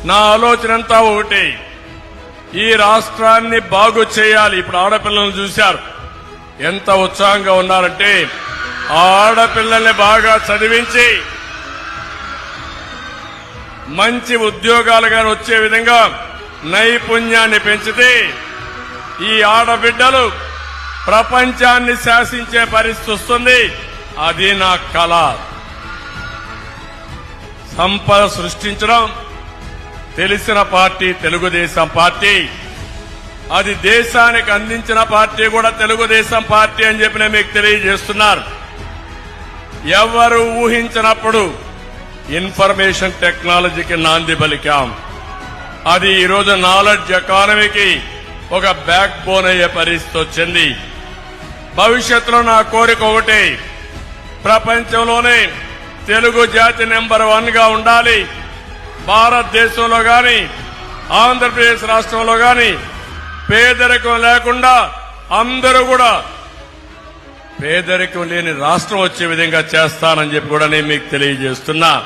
నా ఆలోచన అంతా ఒకటి, ఈ రాష్ట్రాన్ని బాగు చేయాలి. ఇప్పుడు ఆడపిల్లలను చూశారు ఎంత ఉత్సాహంగా ఉన్నారంటే, ఆ ఆడపిల్లల్ని బాగా చదివించి మంచి ఉద్యోగాలుగా వచ్చే విధంగా నైపుణ్యాన్ని పెంచితే ఈ ఆడబిడ్డలు ప్రపంచాన్ని శాసించే పరిస్థితి వస్తుంది. అది నా కళ. సంపద సృష్టించడం తెలిసిన పార్టీ తెలుగుదేశం పార్టీ. అది దేశానికి అందించిన పార్టీ కూడా తెలుగుదేశం పార్టీ అని చెప్పి నేను మీకు తెలియజేస్తున్నారు. ఎవరు ఊహించినప్పుడు ఇన్ఫర్మేషన్ టెక్నాలజీకి నాంది పలికాం. అది ఈరోజు నాలెడ్జ్ ఎకానమీకి ఒక బ్యాక్ బోన్ అయ్యే పరిస్థితి వచ్చింది. భవిష్యత్తులో నా కోరిక ఒకటే, ప్రపంచంలోనే తెలుగు జాతి నెంబర్ 1 గా ఉండాలి. భారతదేశంలో గాని ఆంధ్రప్రదేశ్ రాష్ట్రంలో గాని పేదరికం లేకుండా అందరూ కూడా పేదరికం లేని రాష్ట్రం వచ్చే విధంగా చేస్తానని చెప్పి కూడా నేను మీకు తెలియజేస్తున్నా.